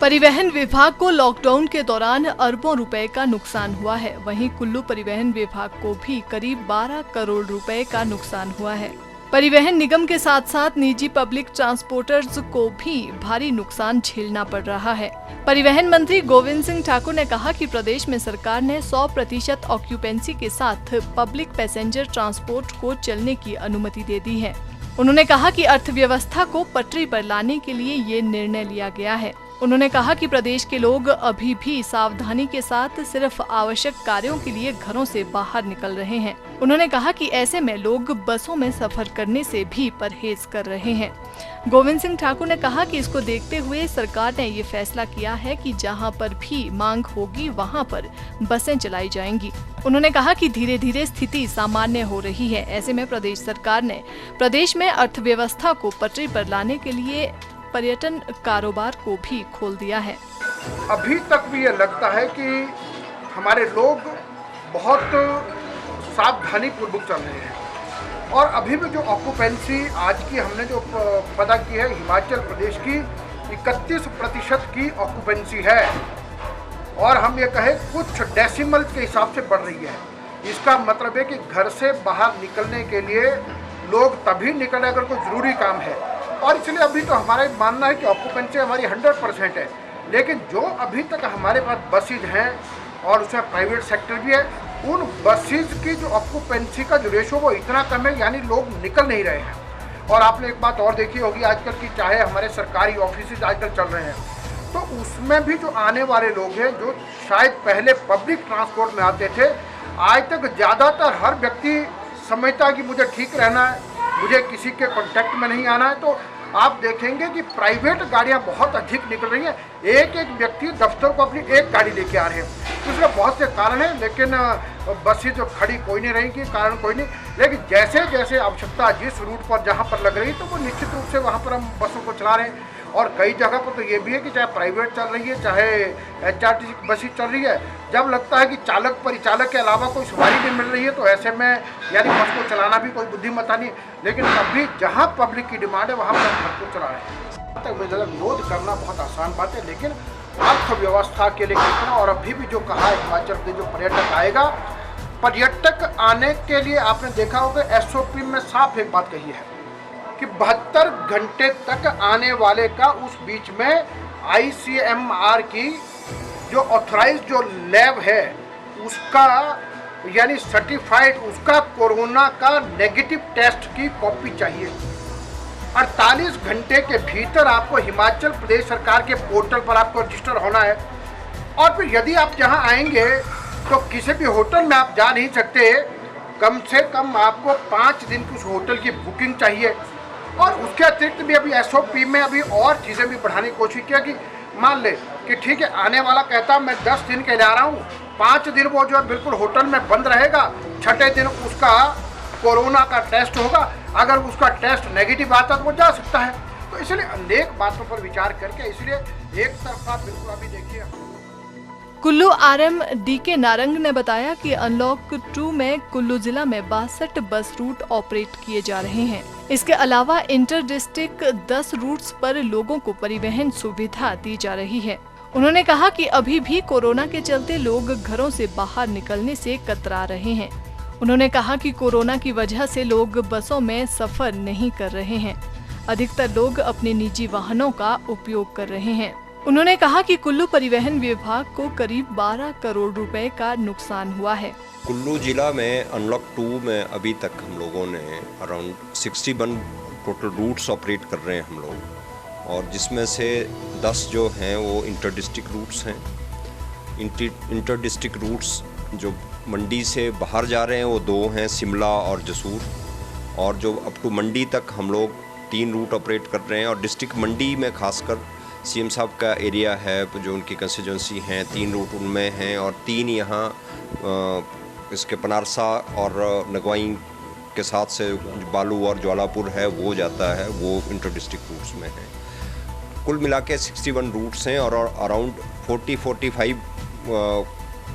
परिवहन विभाग को लॉकडाउन के दौरान अरबों रुपए का नुकसान हुआ है। वहीं कुल्लू परिवहन विभाग को भी करीब 12 करोड़ रुपए का नुकसान हुआ है। परिवहन निगम के साथ साथ निजी पब्लिक ट्रांसपोर्टर्स को भी भारी नुकसान झेलना पड़ रहा है। परिवहन मंत्री गोविंद सिंह ठाकुर ने कहा कि प्रदेश में सरकार ने 100% ऑक्यूपेंसी के साथ पब्लिक पैसेंजर ट्रांसपोर्ट को चलने की अनुमति दे दी है। उन्होंने कहा कि अर्थव्यवस्था को पटरी पर लाने के लिए ये निर्णय लिया गया है। उन्होंने कहा कि प्रदेश के लोग अभी भी सावधानी के साथ सिर्फ आवश्यक कार्यों के लिए घरों से बाहर निकल रहे हैं। उन्होंने कहा कि ऐसे में लोग बसों में सफर करने से भी परहेज कर रहे हैं। गोविंद सिंह ठाकुर ने कहा कि इसको देखते हुए सरकार ने ये फैसला किया है कि जहां पर भी मांग होगी वहां पर बसें चलाई जाएंगी। उन्होंने कहा कि धीरे धीरे स्थिति सामान्य हो रही है। ऐसे में प्रदेश सरकार ने प्रदेश में अर्थव्यवस्था को पटरी पर लाने के लिए पर्यटन कारोबार को भी खोल दिया है। अभी तक भी ये लगता है कि हमारे लोग बहुत सावधानी पूर्वक चल रहे हैं और अभी भी जो ऑक्यूपेंसी आज की हमने जो पता की है, हिमाचल प्रदेश की 31% की ऑक्यूपेंसी है और हम ये कहें कुछ डेसिमल के हिसाब से बढ़ रही है। इसका मतलब है कि घर से बाहर निकलने के लिए लोग तभी निकले अगर कोई ज़रूरी काम है और इसलिए अभी तो हमारा मानना है कि ऑक्यूपेंसी हमारी 100% है। लेकिन जो अभी तक हमारे पास बसेज हैं और उसमें प्राइवेट सेक्टर भी है, उन बसेज की जो ऑक्यूपेंसी का जो रेशो वो इतना कम है, यानी लोग निकल नहीं रहे हैं। और आपने एक बात और देखी होगी आजकल की, चाहे हमारे सरकारी ऑफिस आजकल चल रहे हैं तो उसमें भी जो आने वाले लोग हैं जो शायद पहले पब्लिक ट्रांसपोर्ट में आते थे, आज तक ज़्यादातर हर व्यक्ति समझता है कि मुझे ठीक रहना है, मुझे किसी के कांटेक्ट में नहीं आना है। तो आप देखेंगे कि प्राइवेट गाड़ियां बहुत अधिक निकल रही हैं। एक एक व्यक्ति दफ्तर को अपनी एक गाड़ी लेके आ रहे हैं। इसके बहुत से कारण हैं, लेकिन बसें जो खड़ी कोई नहीं रहेंगी, कारण कोई नहीं। लेकिन जैसे जैसे आवश्यकता जिस रूट पर जहां पर लग रही तो वो निश्चित रूप से वहां पर हम बसों को चला रहे हैं। और कई जगह पर तो ये भी है कि चाहे प्राइवेट चल रही है, चाहे HRTC बसें चल रही है, जब लगता है कि चालक परिचालक के अलावा कोई सवारी नहीं मिल रही है तो ऐसे में यानी बस को चलाना भी कोई बुद्धिमत्ता नहीं। लेकिन अभी जहाँ पब्लिक की डिमांड है वहाँ पर हम बस को चला रहे हैं। तक विरोध करना बहुत आसान बात है, लेकिन अर्थव्यवस्था के लिए कितना, और अभी भी जो कहा है हिमाचल प्रदेश जो पर्यटक आएगा, पर्यटक आने के लिए आपने देखा होगा SOP में साफ एक बात कही है कि 72 घंटे तक आने वाले का उस बीच में ICMR की जो ऑथराइज्ड जो लैब है उसका यानी सर्टिफाइड उसका कोरोना का नेगेटिव टेस्ट की कॉपी चाहिए। 48 घंटे के भीतर आपको हिमाचल प्रदेश सरकार के पोर्टल पर आपको रजिस्टर होना है। और फिर यदि आप जहां आएंगे तो किसी भी होटल में आप जा नहीं सकते, कम से कम आपको 5 दिन की उस होटल की बुकिंग चाहिए। और उसके अतिरिक्त भी अभी SOP में अभी और चीज़ें भी बढ़ाने की कोशिश किया कि मान ले कि ठीक है आने वाला कहता मैं 10 दिन के लिए आ रहा हूँ, 5 दिन वो जो है बिल्कुल होटल में बंद रहेगा, 6ठे दिन उसका कोरोना का टेस्ट होगा। अगर उसका टेस्ट नेगेटिव आता तो वो जा सकता है। तो इसलिए अनेक बातों पर विचार करके इसलिए एक तरफा बिल्कुल अभी देखिए। कुल्लू RM DK नारंग ने बताया कि अनलॉक 2 में कुल्लू जिला में 62 बस रूट ऑपरेट किए जा रहे हैं। इसके अलावा इंटर डिस्ट्रिक्ट 10 रूट्स पर लोगों को परिवहन सुविधा दी जा रही है। उन्होंने कहा कि अभी भी कोरोना के चलते लोग घरों से बाहर निकलने से कतरा रहे हैं। उन्होंने कहा कि कोरोना की वजह से लोग बसों में सफर नहीं कर रहे हैं। अधिकतर लोग अपने निजी वाहनों का उपयोग कर रहे हैं। उन्होंने कहा कि कुल्लू परिवहन विभाग को करीब 12 करोड़ रुपए का नुकसान हुआ है। कुल्लू जिला में अनलॉक 2 में अभी तक हम लोगों ने अराउंड 61 टोटल रूट्स ऑपरेट कर रहे हैं हम लोग, और जिसमें से 10 जो हैं वो इंटर डिस्ट्रिक्ट रूट्स हैं। इंटर डिस्ट्रिक्ट रूट्स जो मंडी से बाहर जा रहे हैं वो 2 हैं, शिमला और जसूर। और जो अप टू मंडी तक हम लोग 3 रूट ऑपरेट कर रहे हैं। और डिस्ट्रिक्ट मंडी में खासकर CM साहब का एरिया है जो उनकी कंस्टिट्यूंसी हैं, 3 रूट उनमें हैं और 3 यहाँ इसके पनारसा और नगवाई के साथ से बालू और ज्वालापुर है वो जाता है, वो इंटर डिस्ट्रिक्ट रूट्स में है। कुल मिला के 61 रूट्स हैं और अराउंड 40-45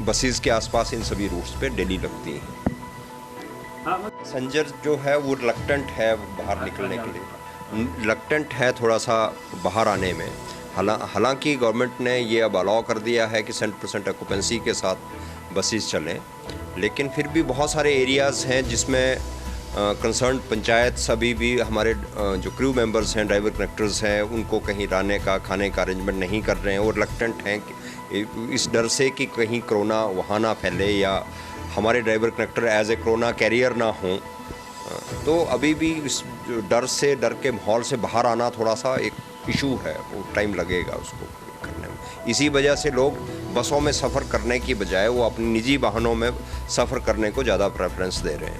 बसेस के आसपास इन सभी रूट्स पे डेली लगती हैं। पैसेंजर जो है वो रिलक्टेंट है बाहर निकलने के लिए, रिलक्टेंट है थोड़ा सा बाहर आने में। हालांकि गवर्नमेंट ने ये अब अलाउ कर दिया है कि 100% ऑक्यूपेंसी के साथ बसेस चलें, लेकिन फिर भी बहुत सारे एरियाज़ हैं जिसमें कंसर्न पंचायत सभी भी हमारे जो क्रू मेंबर्स हैं, ड्राइवर कनेक्टर्स हैं, उनको कहीं रहने का खाने का अरेंजमेंट नहीं कर रहे हैं और रिलक्टेंट हैं इस डर से कि कहीं कोरोना वहाँ ना फैले या हमारे driver conductor as a corona carrier ना हों। तो अभी भी इस डर के माहौल से बाहर आना थोड़ा सा एक इशू है, वो टाइम लगेगा उसको करने में। इसी वजह से लोग बसों में सफ़र करने की बजाय वो अपने निजी वाहनों में सफ़र करने को ज़्यादा प्रेफरेंस दे रहे हैं।